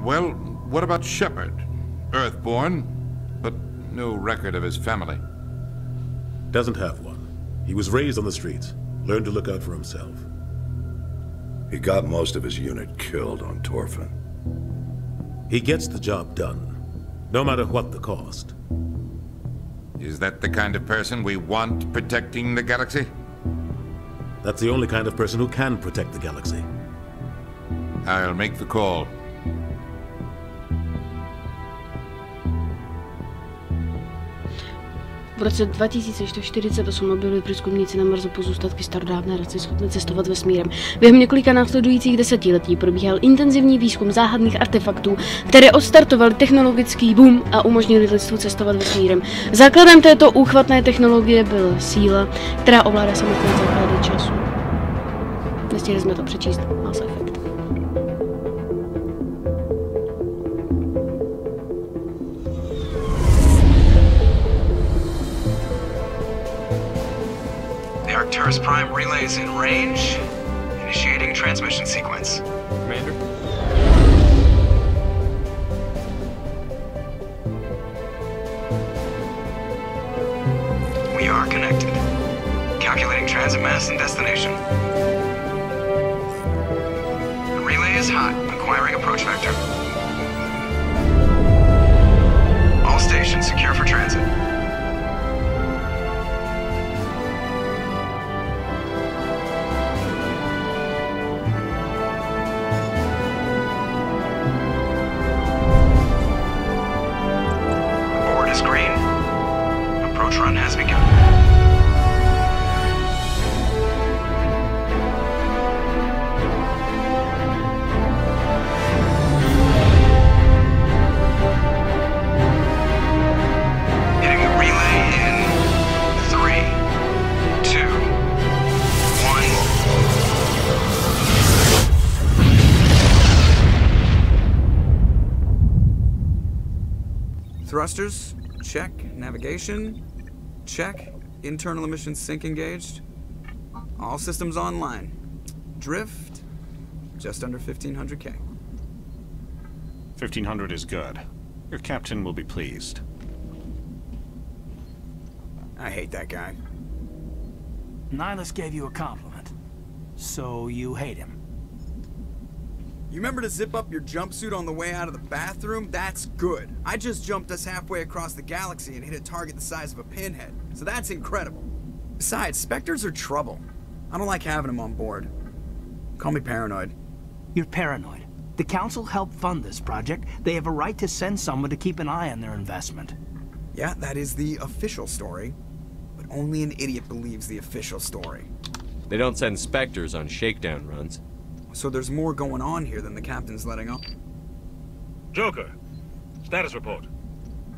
Well, what about Shepard? Earthborn, but no record of his family. Doesn't have one. He was raised on the streets. Learned to look out for himself. He got most of his unit killed on Torfin. He gets the job done, no matter what the cost. Is that the kind of person we want protecting the galaxy? That's the only kind of person who can protect the galaxy. I'll make the call. V roce 2148 objevili průzkumníci na Marsu pozůstatky starodávné rasy schopné cestovat vesmírem. Během několika následujících desetiletí probíhal intenzivní výzkum záhadných artefaktů, které odstartovaly technologický boom a umožnili lidstvu cestovat vesmírem. Základem této úchvatné technologie byla síla, která ovládá samotné základy času. Nestihli jsme to přečíst, Mass Effect. Arcturus Prime relays in range. Initiating transmission sequence. Commander? We are connected. Calculating transit mass and destination. The relay is hot. Acquiring approach vector. All stations secure for transit. Run has begun. Hitting the relay in 3, 2, 1. Thrusters, check. Navigation, check. Internal emissions sync engaged. All systems online. Drift, just under 1,500K. 1,500 is good. Your captain will be pleased. I hate that guy. Nihilus gave you a compliment. So you hate him. You remember to zip up your jumpsuit on the way out of the bathroom? That's good. I just jumped us halfway across the galaxy and hit a target the size of a pinhead. So that's incredible. Besides, Spectres are trouble. I don't like having them on board. Call me paranoid. You're paranoid. The Council helped fund this project. They have a right to send someone to keep an eye on their investment. Yeah, that is the official story. But only an idiot believes the official story. They don't send Spectres on shakedown runs. So there's more going on here than the captain's letting on. Joker, status report.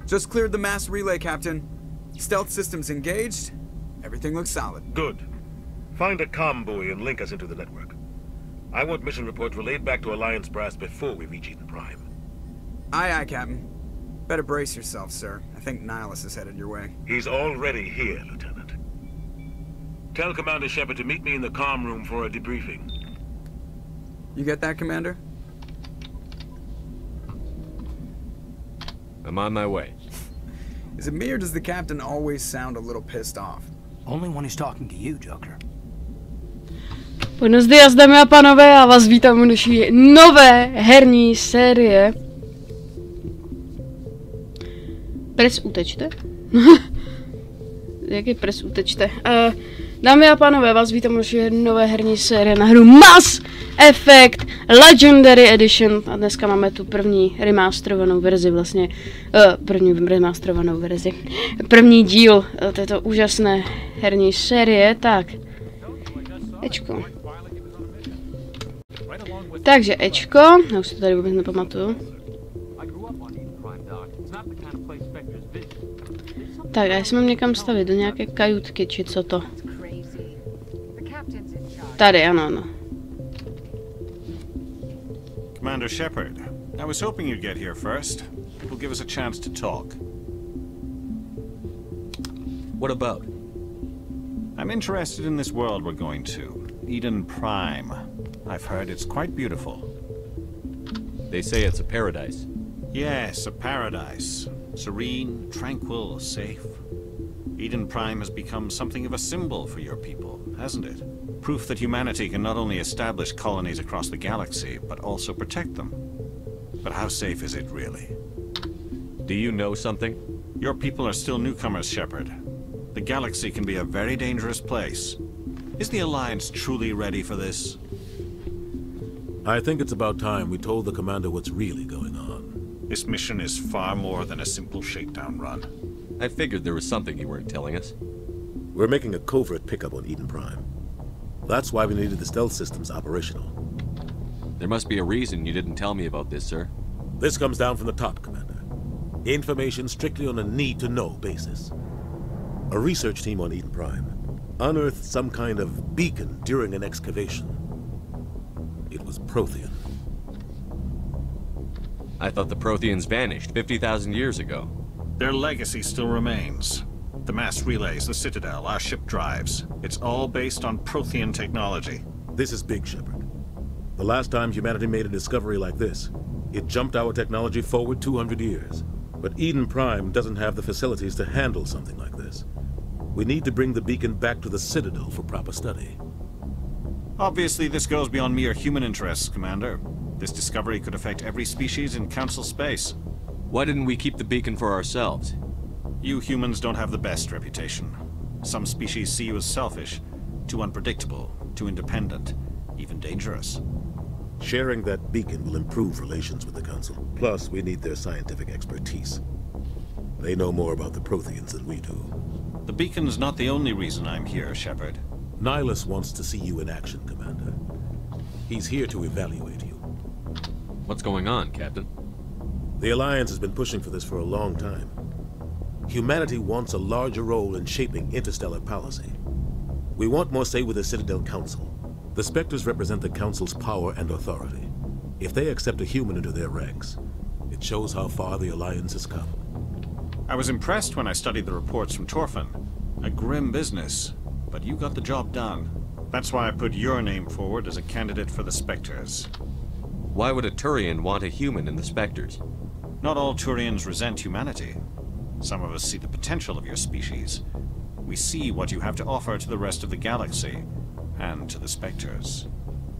Just cleared the mass relay, Captain. Stealth systems engaged. Everything looks solid. Good. Find a comm buoy and link us into the network. I want mission reports relayed back to Alliance brass before we reach Eden Prime. Aye, aye, Captain. Better brace yourself, sir. I think Nihilus is headed your way. He's already here, Lieutenant. Tell Commander Shepard to meet me in the comm room for a debriefing. You get that, Commander? I'm on my way. Is it me or does the Captain always sound a little pissed off? Only when he's talking to you, Joker. Buenos días, dámy a pánové, já vás vítám u naší nové herní série. Pres utečte? Jak je pres utečte? Dámy a pánové, vás vítám u naší nové herní série na hru Mass Effect Legendary Edition. A dneska máme tu první remasterovanou verzi, vlastně první díl této úžasné herní série. Tak, Ečko. Takže Ečko, já už to tady vůbec nepamatuju. Tak, já si mám někam stavit, do nějaké kajutky, či co to? Tady, ano. Commander Shepard, I was hoping you'd get here first. It will give us a chance to talk. What about? I'm interested in this world we're going to, Eden Prime. I've heard it's quite beautiful. They say it's a paradise. Yes, a paradise. Serene, tranquil, safe. Eden Prime has become something of a symbol for your people, hasn't it? Proof that humanity can not only establish colonies across the galaxy, but also protect them. But how safe is it, really? Do you know something? Your people are still newcomers, Shepard. The galaxy can be a very dangerous place. Is the Alliance truly ready for this? I think it's about time we told the Commander what's really going on. This mission is far more than a simple shakedown run. I figured there was something you weren't telling us. We're making a covert pickup on Eden Prime. That's why we needed the stealth systems operational. There must be a reason you didn't tell me about this, sir. This comes down from the top, Commander. Information strictly on a need-to-know basis. A research team on Eden Prime unearthed some kind of beacon during an excavation. It was Prothean. I thought the Protheans vanished 50,000 years ago. Their legacy still remains. The mass relays, the Citadel, our ship drives. It's all based on Prothean technology. This is big, Shepard. The last time humanity made a discovery like this, it jumped our technology forward 200 years. But Eden Prime doesn't have the facilities to handle something like this. We need to bring the beacon back to the Citadel for proper study. Obviously, this goes beyond mere human interests, Commander. This discovery could affect every species in Council space. Why didn't we keep the beacon for ourselves? You humans don't have the best reputation. Some species see you as selfish, too unpredictable, too independent, even dangerous. Sharing that beacon will improve relations with the Council. Plus, we need their scientific expertise. They know more about the Protheans than we do. The beacon's not the only reason I'm here, Shepard. Nihilus wants to see you in action, Commander. He's here to evaluate you. What's going on, Captain? The Alliance has been pushing for this for a long time. Humanity wants a larger role in shaping interstellar policy. We want more say with the Citadel Council. The Spectres represent the Council's power and authority. If they accept a human into their ranks, it shows how far the Alliance has come. I was impressed when I studied the reports from Torfin. A grim business, but you got the job done. That's why I put your name forward as a candidate for the Spectres. Why would a Turian want a human in the Spectres? Not all Turians resent humanity. Some of us see the potential of your species. We see what you have to offer to the rest of the galaxy, and to the Spectres.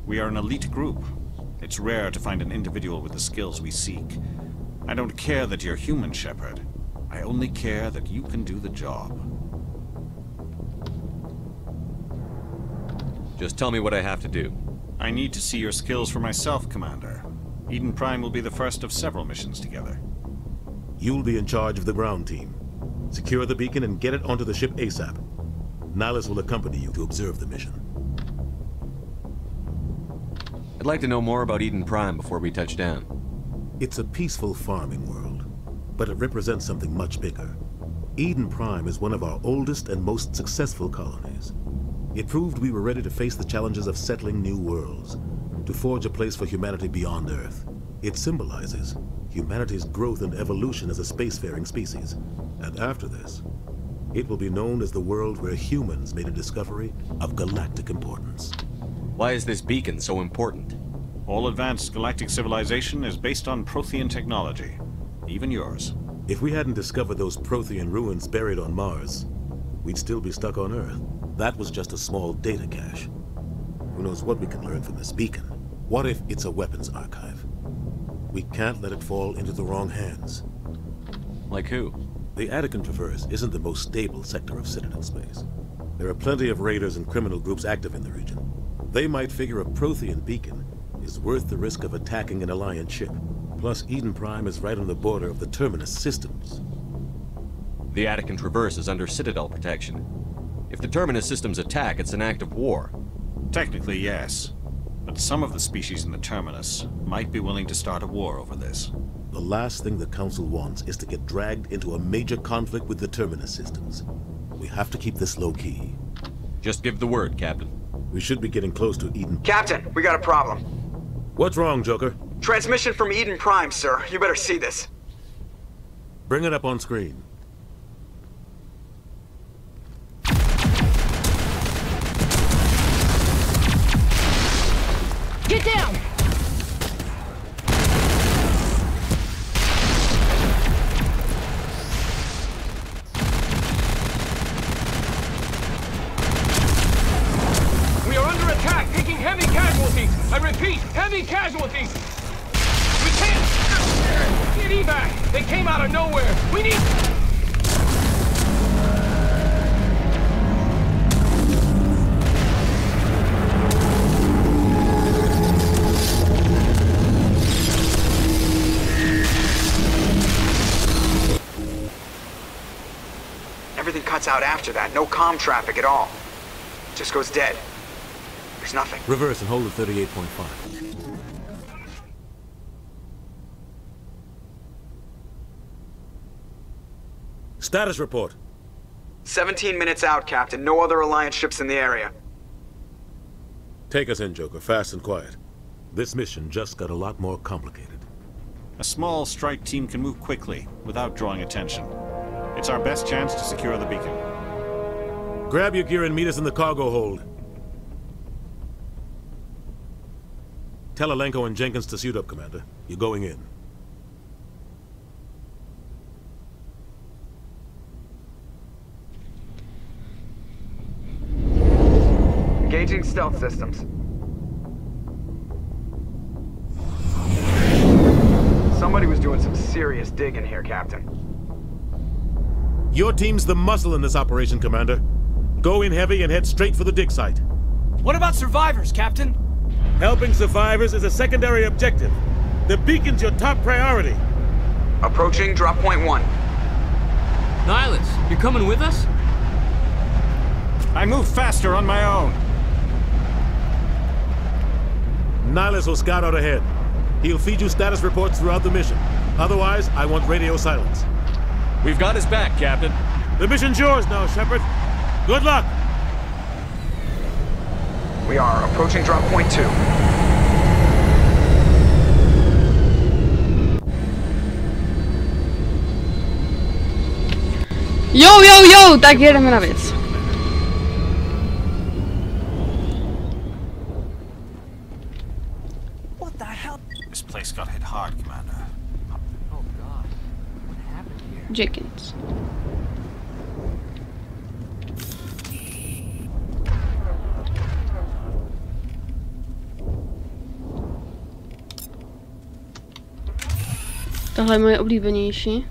We are an elite group. It's rare to find an individual with the skills we seek. I don't care that you're human, Shepard. I only care that you can do the job. Just tell me what I have to do. I need to see your skills for myself, Commander. Eden Prime will be the first of several missions together. You'll be in charge of the ground team. Secure the beacon and get it onto the ship ASAP. Nihilus will accompany you to observe the mission. I'd like to know more about Eden Prime before we touch down. It's a peaceful farming world, but it represents something much bigger. Eden Prime is one of our oldest and most successful colonies. It proved we were ready to face the challenges of settling new worlds, to forge a place for humanity beyond Earth. It symbolizes humanity's growth and evolution as a spacefaring species. And after this, it will be known as the world where humans made a discovery of galactic importance. Why is this beacon so important? All advanced galactic civilization is based on Prothean technology, even yours. If we hadn't discovered those Prothean ruins buried on Mars, we'd still be stuck on Earth. That was just a small data cache. Who knows what we can learn from this beacon? What if it's a weapons archive? We can't let it fall into the wrong hands. Like who? The Attican Traverse isn't the most stable sector of Citadel space. There are plenty of raiders and criminal groups active in the region. They might figure a Prothean beacon is worth the risk of attacking an Alliance ship. Plus, Eden Prime is right on the border of the Terminus systems. The Attican Traverse is under Citadel protection. If the Terminus systems attack, it's an act of war. Technically, yes. But some of the species in the Terminus might be willing to start a war over this. The last thing the Council wants is to get dragged into a major conflict with the Terminus systems. We have to keep this low-key. Just give the word, Captain. We should be getting close to Eden. Captain, we got a problem. What's wrong, Joker? Transmission from Eden Prime, sir. You better see this. Bring it up on screen. Get down! casualties! I repeat, heavy casualties! We can't get evac! They came out of nowhere! We need... Everything cuts out after that. No comm traffic at all. Just goes dead. There's nothing. Reverse and hold at 38.5. Status report. 17 minutes out, Captain. No other Alliance ships in the area. Take us in, Joker. Fast and quiet. This mission just got a lot more complicated. A small strike team can move quickly, without drawing attention. It's our best chance to secure the beacon. Grab your gear and meet us in the cargo hold. Tell Alenko and Jenkins to suit up, Commander. You're going in. Engaging stealth systems. Somebody was doing some serious digging here, Captain. Your team's the muscle in this operation, Commander. Go in heavy and head straight for the dig site. What about survivors, Captain? Helping survivors is a secondary objective. The beacon's your top priority. Approaching drop point 1. Nihilus, you're coming with us? I move faster on my own. Nihilus will scout out ahead. He'll feed you status reports throughout the mission. Otherwise, I want radio silence. We've got his back, Captain. The mission's yours now, Shepard. Good luck! We are approaching drop point 2. Jo, tak jedeme na věc. What the hell? This place got hit hard, Commander. Oh God, what happened here? Jenkins. Tohle je moje oblíbenější.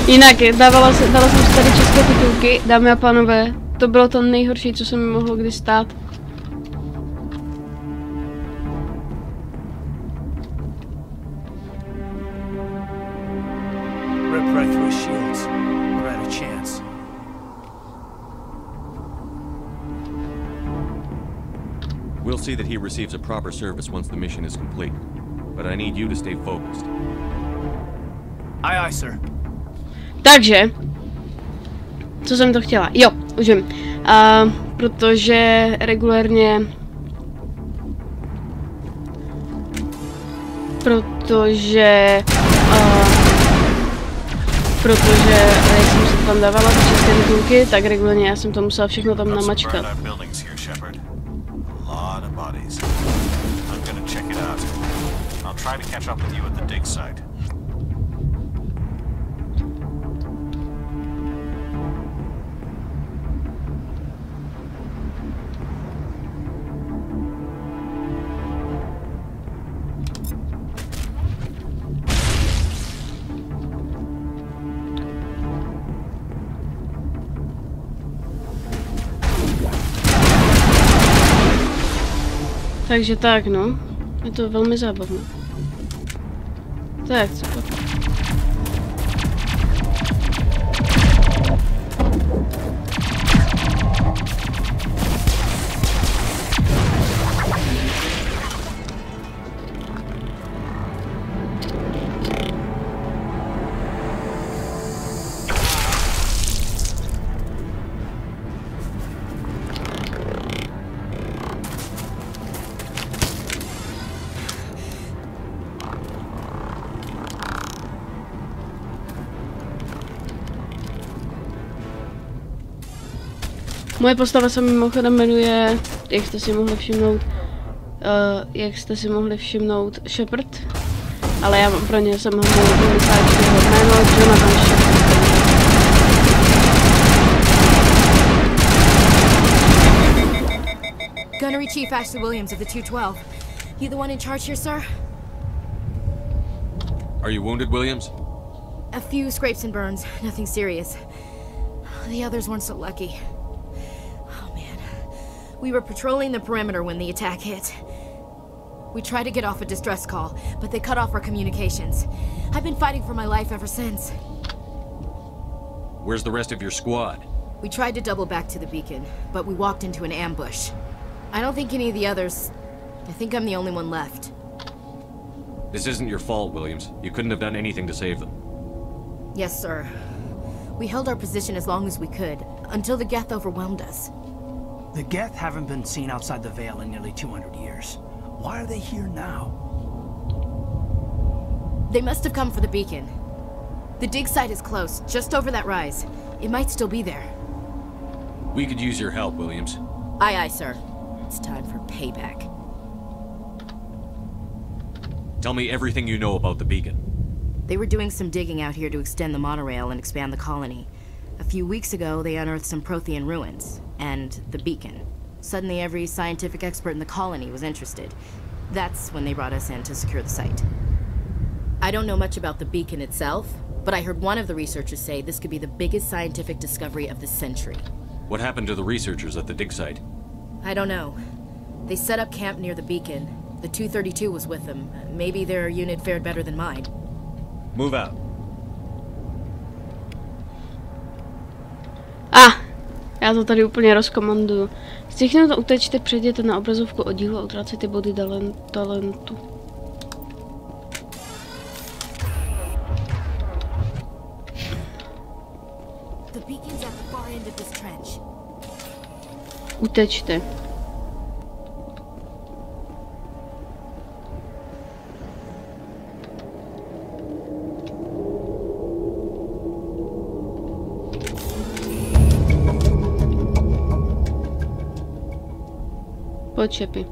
Jinak, dala jsem si tady české titulky, dámy a pánové, to bylo to nejhorší, co se mi mohlo kdy stát. Rip right through his shields. We're at a chance. We'll see that he receives a proper service once the mission is complete. But I need you to stay focused. Aye, aye, sir. Takže, co jsem to chtěla? Jo, už vím. Protože regulérně... Protože, jak jsem se tam dávala ty české titulky, tak regulérně já jsem to musela všechno tam namačkat. Takže tak, no. Je to velmi zábavné. Tak, co pak? Moje postava se mimochodem jmenuje, jak jste si mohli všimnout, Shepard. Ale já pro ně jsem ho myslela jméno Jonathan Shepard. Gunnery Chief Ashley Williams of the 212. You the one in charge here, sir? Are you wounded, Williams? A few scrapes and burns, nothing serious. The others weren't so lucky. Oh man. We were patrolling the perimeter when the attack hit. We tried to get off a distress call, but they cut off our communications. I've been fighting for my life ever since. Where's the rest of your squad? We tried to double back to the beacon, but we walked into an ambush. I don't think any of the others... I think I'm the only one left. This isn't your fault, Williams. You couldn't have done anything to save them. Yes, sir. We held our position as long as we could, until the Geth overwhelmed us. The Geth haven't been seen outside the Veil in nearly 200 years. Why are they here now? They must have come for the beacon. The dig site is close, just over that rise. It might still be there. We could use your help, Williams. Aye, aye, sir. It's time for payback. Tell me everything you know about the beacon. They were doing some digging out here to extend the monorail and expand the colony. A few weeks ago, they unearthed some Prothean ruins, and the beacon. Suddenly, every scientific expert in the colony was interested. That's when they brought us in to secure the site. I don't know much about the beacon itself, but I heard one of the researchers say this could be the biggest scientific discovery of the century. What happened to the researchers at the dig site? I don't know. They set up camp near the beacon. The 232 was with them. Maybe their unit fared better than mine. Move out. Já to tady úplně rozkomanduju. Stichnout a utečte, přejděte na obrazovku oddílu a utrácíte body talentu. Utečte. Počepy.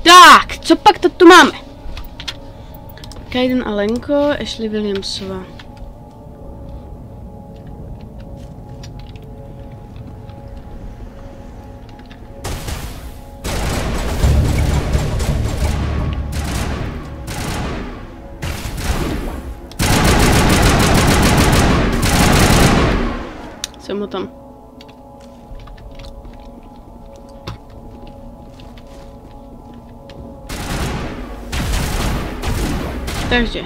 Tak, co pak to tu máme? Kaiden a Lenko, Ashley Williamsová. Jsem ho tam. Takže.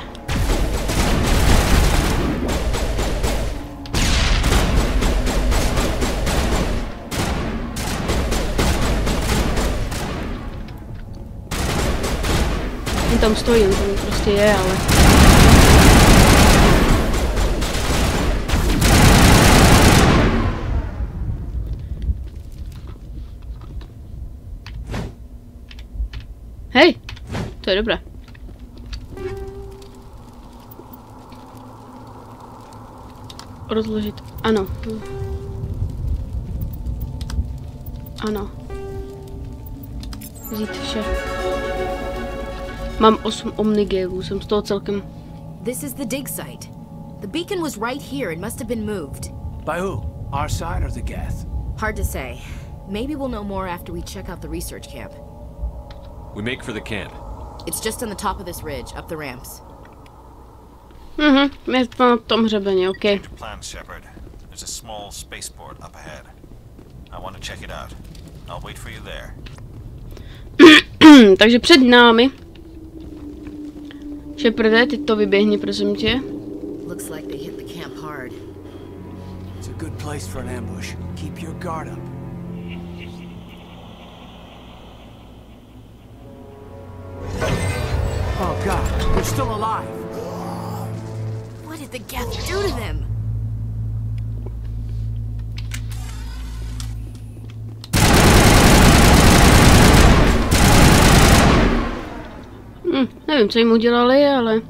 On tam stojí, on tam prostě je, ale... Hej, to je dobré. Rozložit, ano. Ano. Vzít vše. Mám 8 omnigélů, jsem z toho celkem... This is the dig site. The beacon was right here. It must have been moved. By who? Our side or the Geth? Hard to say. Maybe we'll know more after we check out the research camp. We make for the camp. It's just on the top of this ridge, up the ramps. Je to na tom hřebeni, okay. Plan, Shepard. There's a small spaceport up ahead. I want to check it out. I'll wait for you there. Takže před námi. Sheparde, ty to vyběhni, prosím tě. Looks like they hit the camp hard. It's a good place for an ambush. Keep your guard up. Oh God, they're still alive. What did the Geth do to them? Nevím, co jim udělali, ale...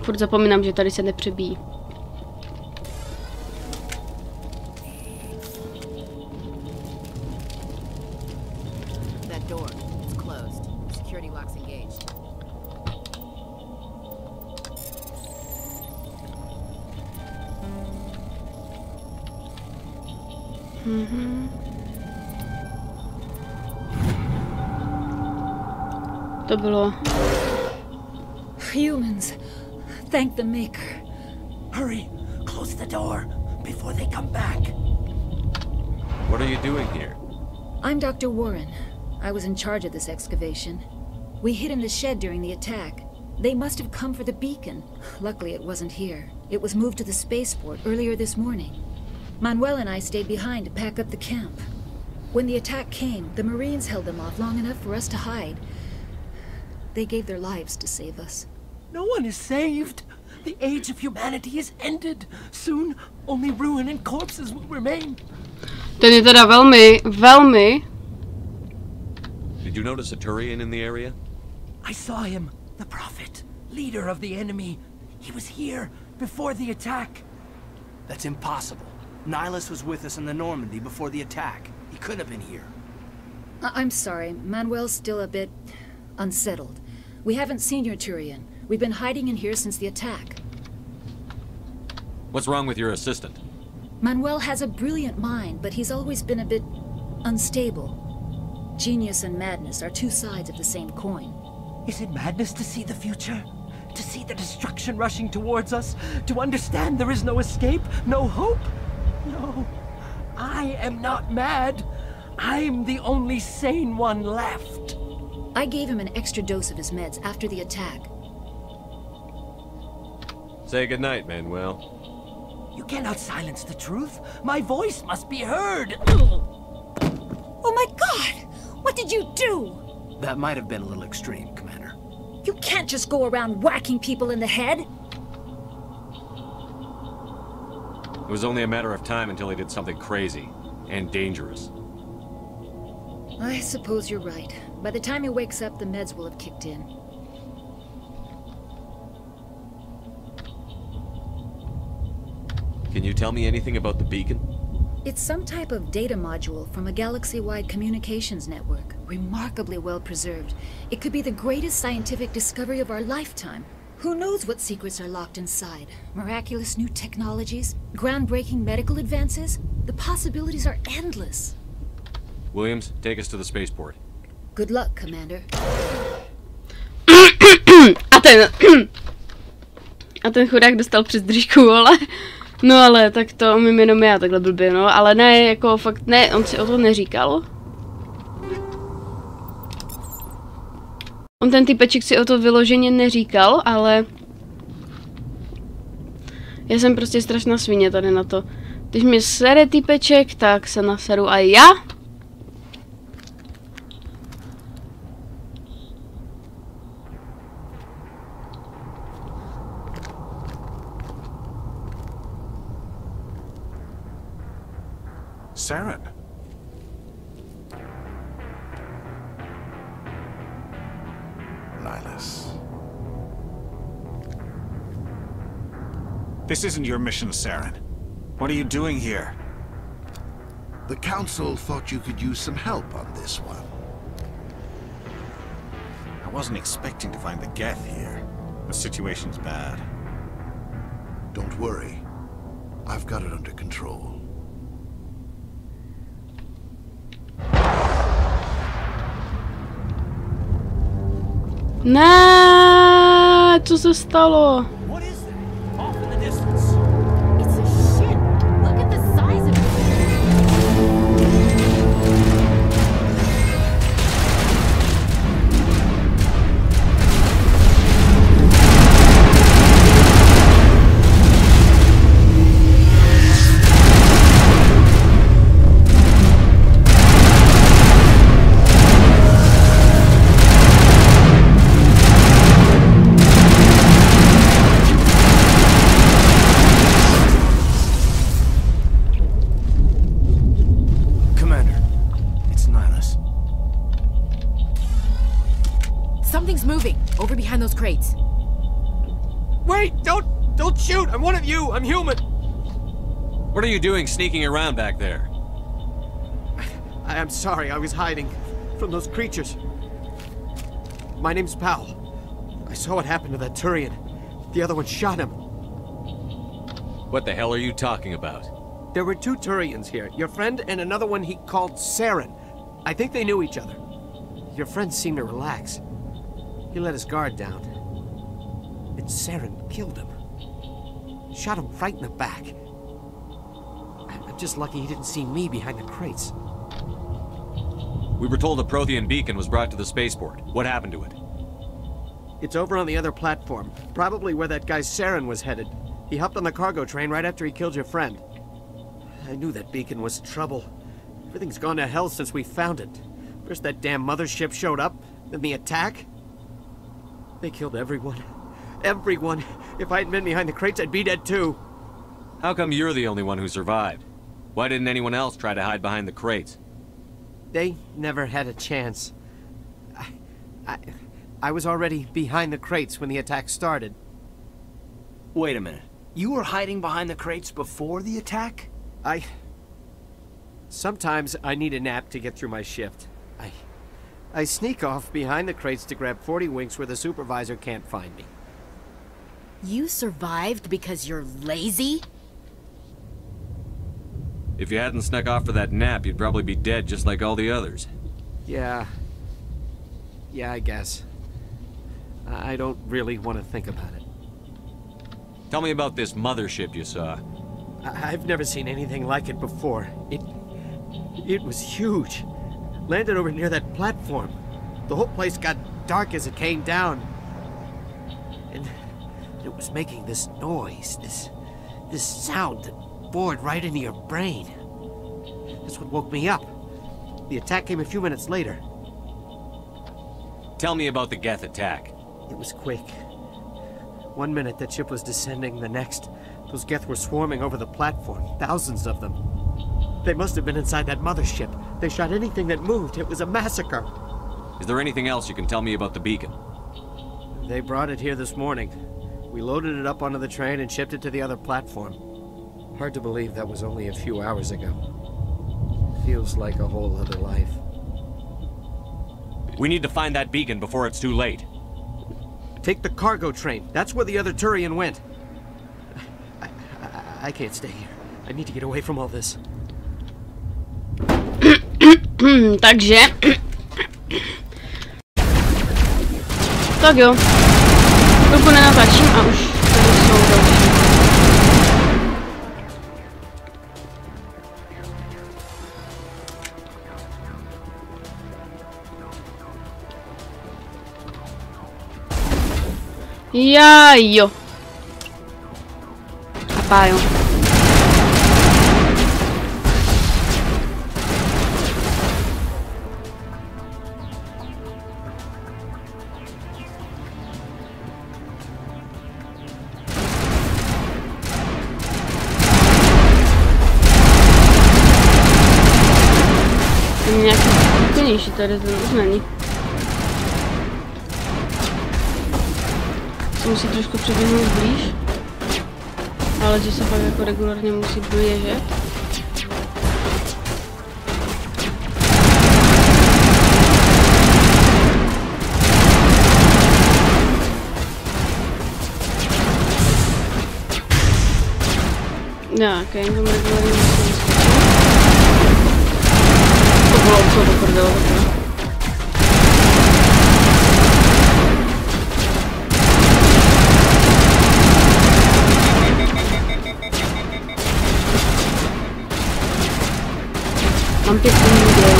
Furt zapomínám, že tady se nepřebíjí. To bylo. Humans, thank the Maker. Hurry, close the door before they come back. What are you doing here? I'm Dr. Warren. I was in charge of this excavation. We hid in the shed during the attack. They must have come for the beacon. Luckily, it wasn't here. It was moved to the spaceport earlier this morning. Manuel and I stayed behind to pack up the camp. When the attack came, the Marines held them off long enough for us to hide. They gave their lives to save us. No one is saved. The age of humanity is ended. Soon, only ruin and corpses will remain. Ten je teda velmi. Did you notice a Turian in the area? I saw him, the Prophet, leader of the enemy. He was here before the attack. That's impossible. Nihilus was with us in the Normandy before the attack. He could have been here. I'm sorry. Manuel's still a bit unsettled. We haven't seen your Turian. We've been hiding in here since the attack. What's wrong with your assistant? Manuel has a brilliant mind, but he's always been a bit unstable. Genius and madness are two sides of the same coin. Is it madness to see the future? To see the destruction rushing towards us? To understand there is no escape? No hope? No. I am not mad. I'm the only sane one left. I gave him an extra dose of his meds after the attack. Say goodnight, Manuel. You cannot silence the truth. My voice must be heard. Oh my God! What did you do? That might have been a little extreme, Commander. You can't just go around whacking people in the head. It was only a matter of time until he did something crazy and dangerous. I suppose you're right. By the time he wakes up, the meds will have kicked in. Can you tell me anything about the beacon? It's some type of data module from a galaxy-wide communications network. Remarkably well preserved. It could be the greatest scientific discovery of our lifetime. Who knows what secrets are locked inside? Miraculous new technologies? Groundbreaking medical advances? The possibilities are endless. Williams, take us to the spaceport. Good luck, Commander. A ten chudák dostal přes držku, ale... No ale tak to umím jenom já takhle blbě, no. Ale ne, jako fakt ne, on si o to neříkal. On ten typeček si o to vyloženě neříkal, ale... Já jsem prostě strašná svině tady na to. Když mě sere typeček, tak se naseru a já. Saren. Nihilus. This isn't your mission, Saren. What are you doing here? The Council thought you could use some help on this one. I wasn't expecting to find the Geth here. The situation's bad. Don't worry. I've got it under control. Ne, co se stalo? What is that? Off in the distance. It's a ship. Look at the size of it. Something's moving, over behind those crates. Wait, don't shoot! I'm one of you! I'm human! What are you doing sneaking around back there? I'm sorry, I was hiding from those creatures. My name's Powell. I saw what happened to that Turian. The other one shot him. What the hell are you talking about? There were 2 Turians here. Your friend and another one he called Saren. I think they knew each other. Your friend seemed to relax. He let his guard down. And Saren killed him. Shot him right in the back. I'm just lucky he didn't see me behind the crates. We were told a Prothean beacon was brought to the spaceport. What happened to it? It's over on the other platform. Probably where that guy Saren was headed. He hopped on the cargo train right after he killed your friend. I knew that beacon was trouble. Everything's gone to hell since we found it. First that damn mothership showed up, then the attack. They killed everyone. Everyone. If I hadn't been behind the crates, I'd be dead too. How come you're the only one who survived? Why didn't anyone else try to hide behind the crates? They never had a chance. I was already behind the crates when the attack started. Wait a minute. You were hiding behind the crates before the attack? Sometimes I need a nap to get through my shift. I sneak off behind the crates to grab 40 winks where the supervisor can't find me. You survived because you're lazy? If you hadn't snuck off for that nap, you'd probably be dead just like all the others. Yeah, I guess. I don't really want to think about it. Tell me about this mothership you saw. I've never seen anything like it before. It was huge. Landed over near that platform. The whole place got dark as it came down. And it was making this noise, this sound that bored right into your brain. That's what woke me up. The attack came a few minutes later. Tell me about the Geth attack. It was quick. 1 minute that ship was descending, the next, those Geth were swarming over the platform, thousands of them. They must have been inside that mothership. They shot anything that moved. It was a massacre. Is there anything else you can tell me about the beacon? They brought it here this morning. We loaded it up onto the train and shipped it to the other platform. Hard to believe that was only a few hours ago. Feels like a whole other life. We need to find that beacon before it's too late. Take the cargo train. That's where the other Turian went. I can't stay here. I need to get away from all this. Takže. Tak jo. Chvilku nenatačím a už tady jsou další. Já jo. A pájo. Nějaký výkonnější tady ten už není. Se musí trošku přeběhnout blíž, ale že se pak jako regulárně musí běžet. Já, ok, jenom regulárně musím vyskočit. To bylo co do prdele takhle. Mám pěkný video.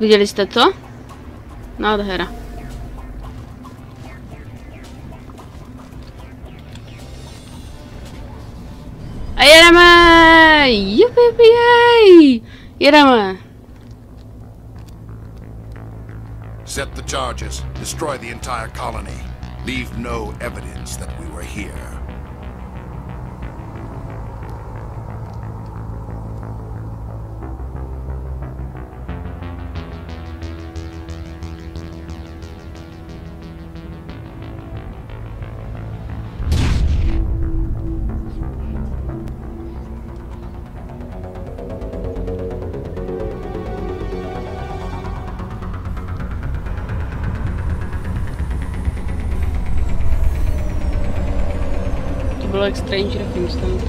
Viděli jste to? Nádhera. A jedeme! Jupi, jedeme! Set the charges. Destroy the entire colony. Leave no evidence that we were here. vypadalo jak Stranger Things tam to.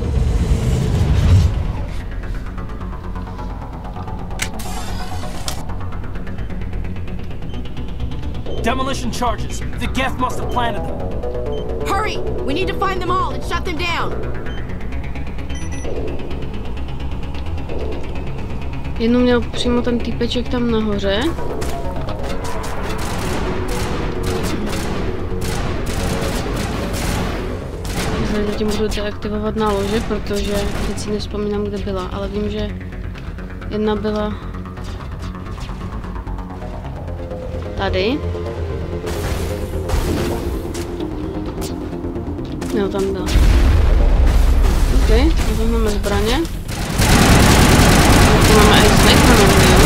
Demolition charges. The Geth must have planted them. Hurry! We need to find them all and shut them down. Jednou měl přímo ten týpeček tam nahoře. Zatím budu deaktivovat nálože, protože teď si nevzpomínám, kde byla, ale vím, že jedna byla tady. Jo, tam byla. OK, tam máme zbraně. Tu máme i snake na nohy, jo.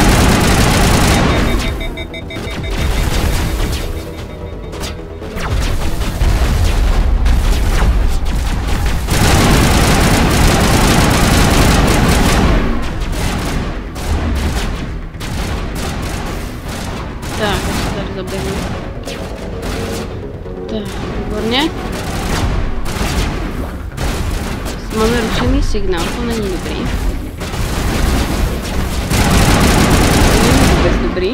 Tak, já se tady zaběhnu. Tak, výborně. Máme rušený signál, to není dobrý. To není vůbec dobrý.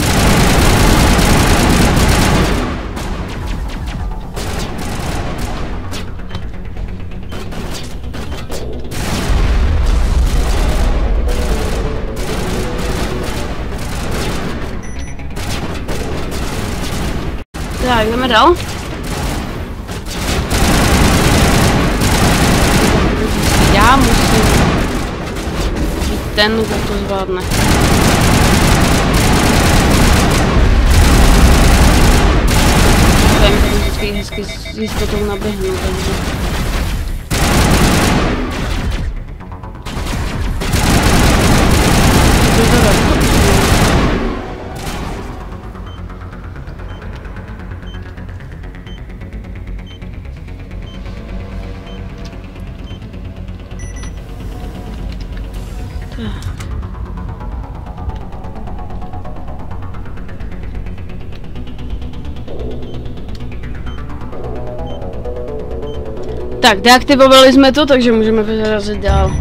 Tak, jdeme dál. Já musím být ten, kdo to zvládne. Já jim tady vždycky hezky s jistotou naběhnu, takže... Tak, deaktivovali jsme to, takže můžeme vyrazit dál.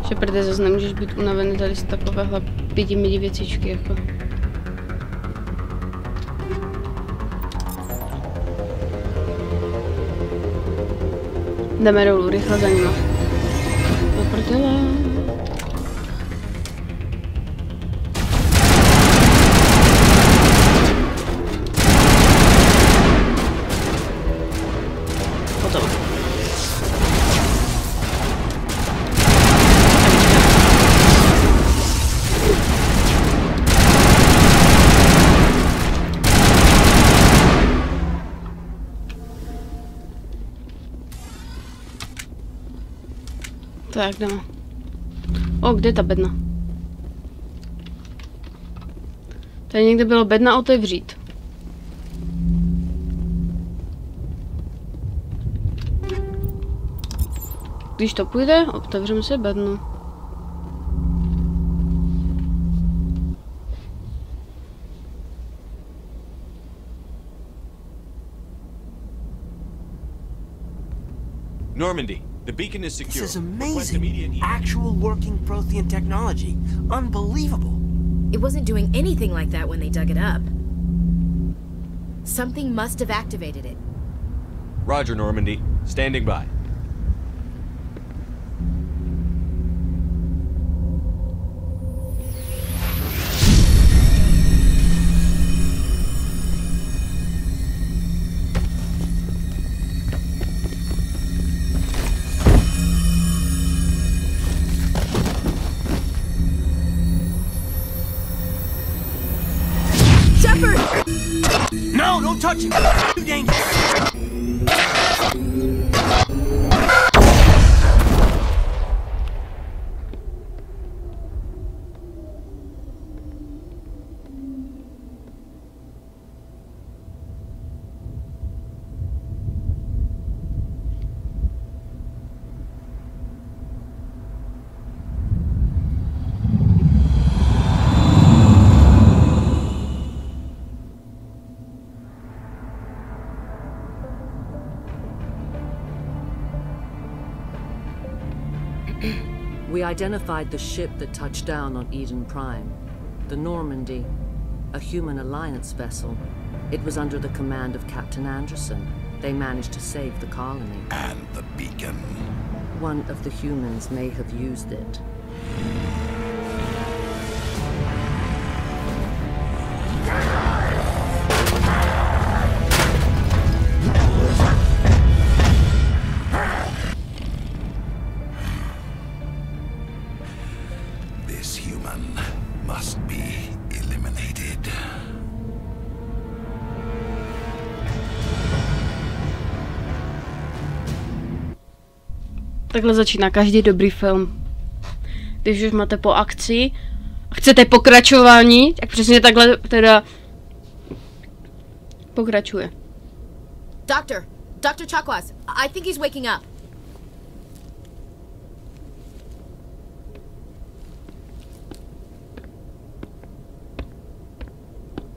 Šeprde, zase nemůžeš být unavený tady z takovéhle pětimidi věcičky, jako. Jdeme dolů, rychle za nima. Do prdele. Potom. Tak, jdeme. O, kde je ta bedna? Tady někde bylo bedna otevřít. Když to půjde, otevřeme si bednu. Normandy, the beacon is secure. This is amazing. Actual working Prothean technology. Unbelievable. It wasn't doing anything like that when they dug it up. Something must have activated it. Roger, Normandy. Standing by. No, don't touch him! Too dangerous! identified the ship that touched down on Eden Prime. The Normandy, a human alliance vessel. It was under the command of Captain Anderson. They managed to save the colony. And the beacon. One of the humans may have used it. This human must be eliminated. Takhle začíná každý dobrý film. Když už máte po akci a chcete pokračování, tak přesně takhle teda pokračuje. Dr. Chakwas, I think he's waking up.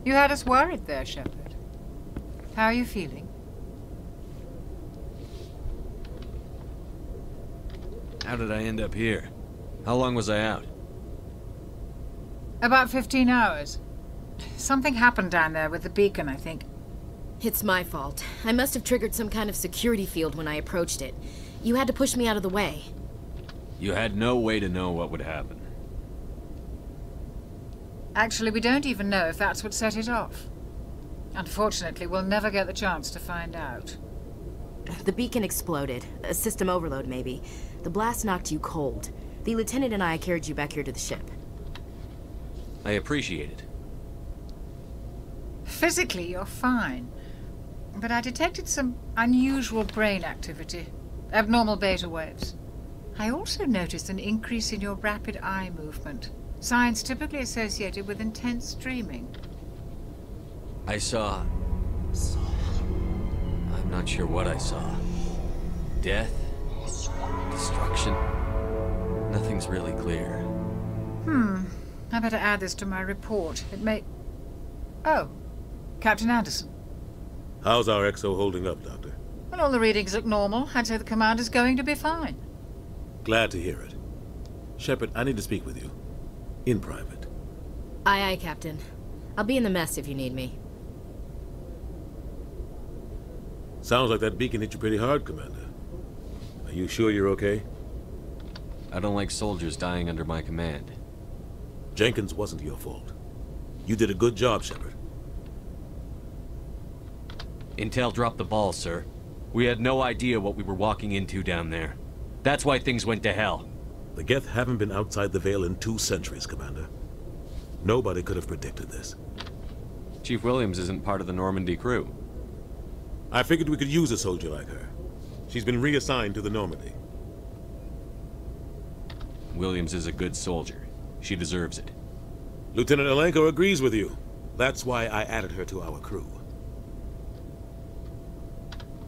You had us worried there, Shepard. How are you feeling? How did I end up here? How long was I out? About 15 hours. Something happened down there with the beacon, I think. It's my fault. I must have triggered some kind of security field when I approached it. You had to push me out of the way. You had no way to know what would happen. Actually, we don't even know if that's what set it off. Unfortunately, we'll never get the chance to find out. The beacon exploded. A system overload, maybe. The blast knocked you cold. The lieutenant and I carried you back here to the ship. I appreciate it. Physically, you're fine. But I detected some unusual brain activity. Abnormal beta waves. I also noticed an increase in your rapid eye movement. Signs typically associated with intense dreaming. I saw... I'm not sure what I saw. Death? Destruction? Nothing's really clear. I better add this to my report. It may... Oh, Captain Anderson. How's our XO holding up, Doctor? Well, all the readings look normal. I'd say the commander's going to be fine. Glad to hear it. Shepard, I need to speak with you. In private. Aye, aye, Captain. I'll be in the mess if you need me. Sounds like that beacon hit you pretty hard, Commander. Are you sure you're okay? I don't like soldiers dying under my command. Jenkins wasn't your fault. You did a good job, Shepard. Intel dropped the ball, sir. We had no idea what we were walking into down there. That's why things went to hell. The Geth haven't been outside the Veil in 2 centuries, Commander. Nobody could have predicted this. Chief Williams isn't part of the Normandy crew. I figured we could use a soldier like her. She's been reassigned to the Normandy. Williams is a good soldier. She deserves it. Lieutenant Alenko agrees with you. That's why I added her to our crew.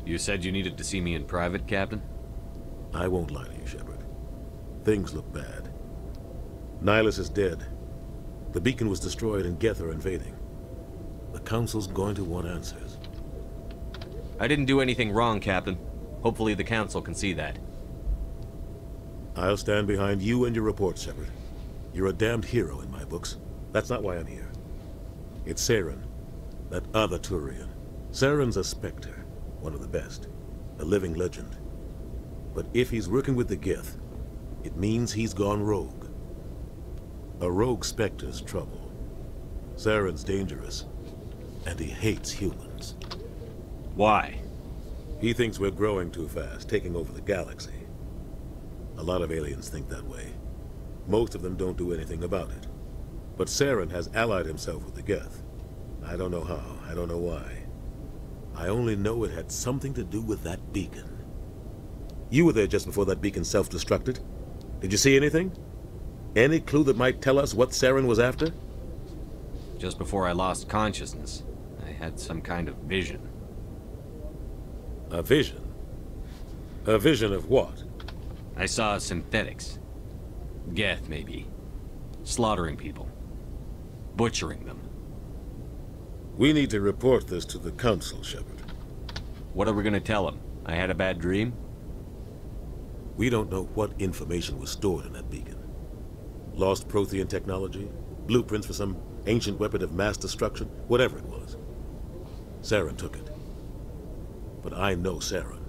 You said you needed to see me in private, Captain? I won't lie to you, Shepard. Things look bad. Nihilus is dead. The beacon was destroyed and Geth are invading. The Council's going to want answers. I didn't do anything wrong, Captain. Hopefully the Council can see that. I'll stand behind you and your report, Shepard. You're a damned hero in my books. That's not why I'm here. It's Saren, that other Turian. Saren's a Spectre, one of the best, a living legend. But if he's working with the Geth, it means he's gone rogue. A rogue Spectre's trouble. Saren's dangerous, and he hates humans. Why? He thinks we're growing too fast, taking over the galaxy. A lot of aliens think that way. Most of them don't do anything about it. But Saren has allied himself with the Geth. I don't know how, I don't know why. I only know it had something to do with that beacon. You were there just before that beacon self-destructed. Did you see anything? Any clue that might tell us what Saren was after? Just before I lost consciousness, I had some kind of vision. A vision? A vision of what? I saw synthetics. Geth, maybe. Slaughtering people. Butchering them. We need to report this to the Council, Shepard. What are we gonna tell them? I had a bad dream? We don't know what information was stored in that beacon. Lost Prothean technology, blueprints for some ancient weapon of mass destruction, whatever it was. Saren took it. But I know Saren.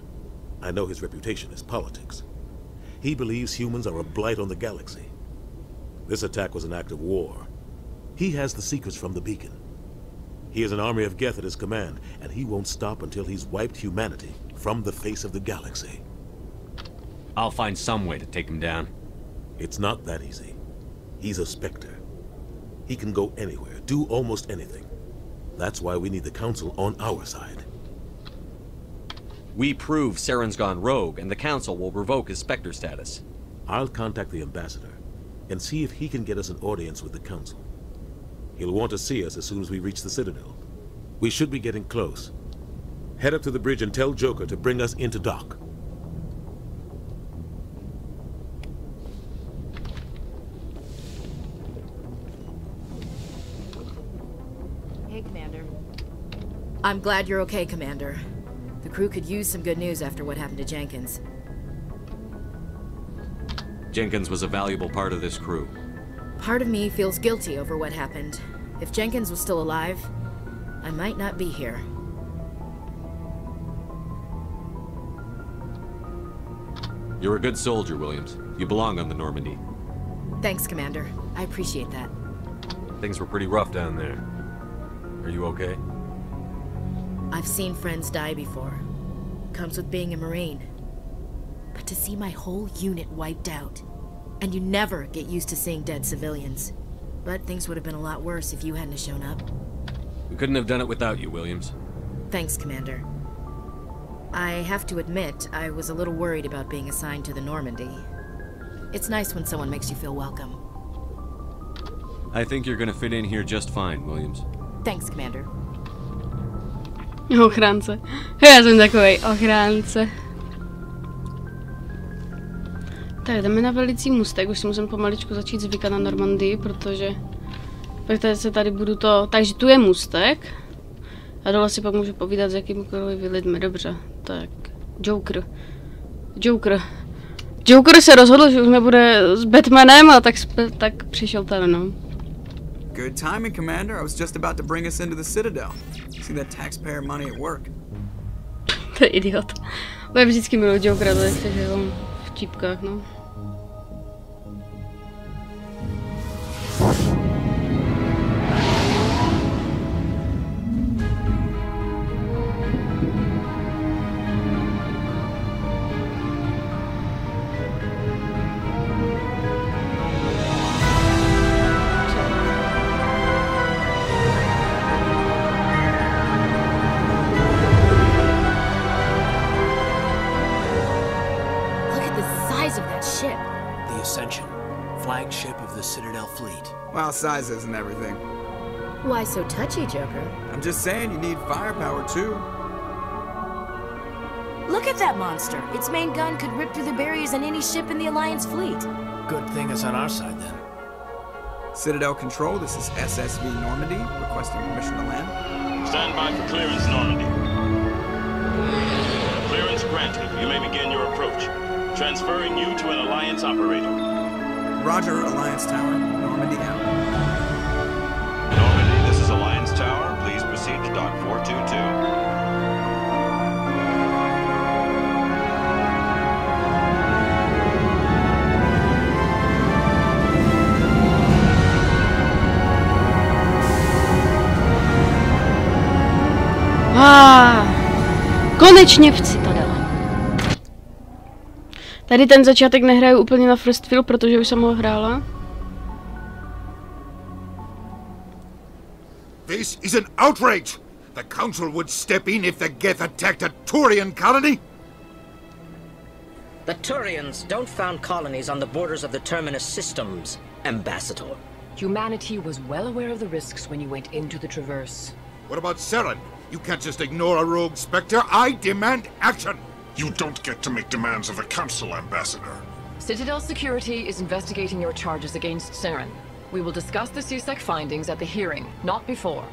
I know his reputation is politics. He believes humans are a blight on the galaxy. This attack was an act of war. He has the secrets from the beacon. He has an army of Geth at his command, and he won't stop until he's wiped humanity from the face of the galaxy. I'll find some way to take him down. It's not that easy. He's a Spectre. He can go anywhere, do almost anything. That's why we need the Council on our side. We prove Saren's gone rogue, and the Council will revoke his Spectre status. I'll contact the Ambassador and see if he can get us an audience with the Council. He'll want to see us as soon as we reach the Citadel. We should be getting close. Head up to the bridge and tell Joker to bring us into dock. Hey, Commander. I'm glad you're okay, Commander. The crew could use some good news after what happened to Jenkins. Jenkins was a valuable part of this crew. Part of me feels guilty over what happened. If Jenkins was still alive, I might not be here. You're a good soldier, Williams. You belong on the Normandy. Thanks, Commander. I appreciate that. Things were pretty rough down there. Are you okay? I've seen friends die before. Comes with being a Marine. But to see my whole unit wiped out, and you never get used to seeing dead civilians. But things would have been a lot worse if you hadn't shown up. We couldn't have done it without you, Williams. Thanks, Commander. I have to admit, I was a little worried about being assigned to the Normandy. It's nice when someone makes you feel welcome. I think you're gonna fit in here just fine, Williams. Thanks, Commander. Ochránce. Já jsem takovej ochránce. Tak jdeme na velicí můstek, už si musím pomaličku začít zvykat na Normandii, protože se tady budu to... Takže tu je můstek. A dole si pak můžu povídat s jakýmkoliv lidmi, dobře. Tak, Joker se rozhodl, že už nebude s Batmanem, a tak přišel ten, no. Good timing, Commander. I was just about to bring us into the Citadel. See that taxpayer money at work. To je idiot. Já vždycky miluji Jokera, to je že on v čípkách, no. Well, size isn't everything. Why so touchy, Joker? I'm just saying you need firepower, too. Look at that monster. Its main gun could rip through the barriers in any ship in the Alliance fleet. Good thing it's on our side, then. Citadel Control, this is SSV Normandy, requesting permission to land. Stand by for clearance, Normandy. Clearance granted. You may begin your approach. Transferring you to an Alliance operator. Roger, Alliance Tower. Normandy out. Normandy, this is Alliance Tower. Please proceed to Dock 422. Konečně v Citadele. Tady ten začátek nehraju úplně na first feel, protože už jsem ho hrála. This is an outrage! The Council would step in if the Geth attacked a Turian colony? The Turians don't found colonies on the borders of the Terminus systems, Ambassador. Humanity was well aware of the risks when you went into the Traverse. What about Saren? You can't just ignore a rogue Spectre. I demand action! You don't get to make demands of the Council, Ambassador. Citadel Security is investigating your charges against Saren. We will discuss the CSEC findings at the hearing, not before.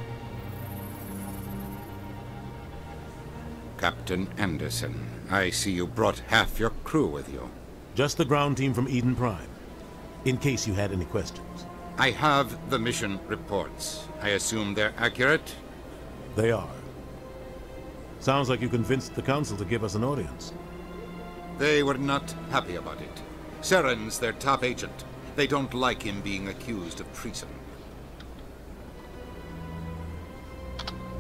Captain Anderson, I see you brought half your crew with you. Just the ground team from Eden Prime. in case you had any questions. I have the mission reports. I assume they're accurate? They are. Sounds like you convinced the Council to give us an audience. They were not happy about it. Saren's their top agent. They don't like him being accused of treason.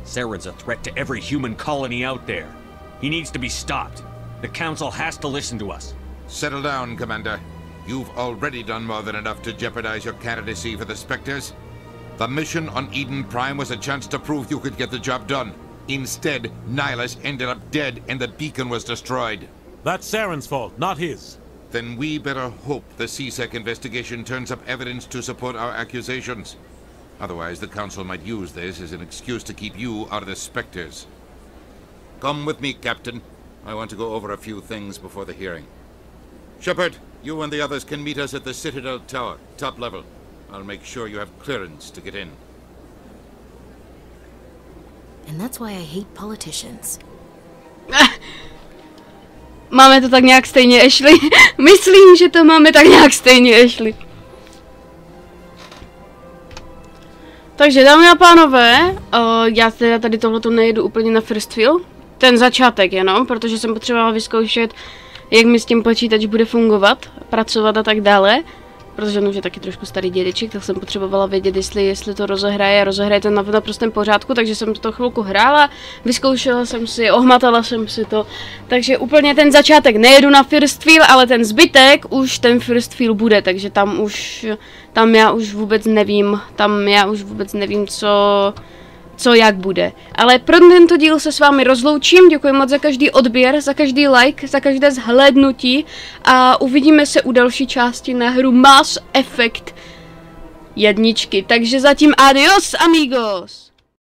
Saren's a threat to every human colony out there. He needs to be stopped. The Council has to listen to us. Settle down, Commander. You've already done more than enough to jeopardize your candidacy for the Spectres. The mission on Eden Prime was a chance to prove you could get the job done. Instead, Nihilus ended up dead and the beacon was destroyed. That's Saren's fault, not his. Then we better hope the CSEC investigation turns up evidence to support our accusations. Otherwise, the Council might use this as an excuse to keep you out of the Spectres. Come with me, Captain. I want to go over a few things before the hearing. Shepard, you and the others can meet us at the Citadel Tower, top level. I'll make sure you have clearance to get in. And that's why I hate politicians. Máme to tak nějak stejně, Ashley. Myslím, že to máme tak nějak stejně, Ashley. Takže, dámy a pánové, já teda tady tohleto nejedu úplně na first feel. Ten začátek jenom, protože jsem potřebovala vyzkoušet, jak mi s tím počítač bude fungovat, pracovat a tak dále. Protože on už je taky trošku starý dědeček, tak jsem potřebovala vědět, jestli to rozehraje to na naprostém pořádku, takže jsem to chvilku hrála, vyzkoušela jsem si, ohmatala jsem si to, takže úplně ten začátek nejedu na first feel, ale ten zbytek už ten first feel bude, takže tam já už vůbec nevím, co jak bude. Ale pro tento díl se s vámi rozloučím, děkuji moc za každý odběr, za každý like, za každé zhlédnutí a uvidíme se u další části na hru Mass Effect 1. Takže zatím adios amigos!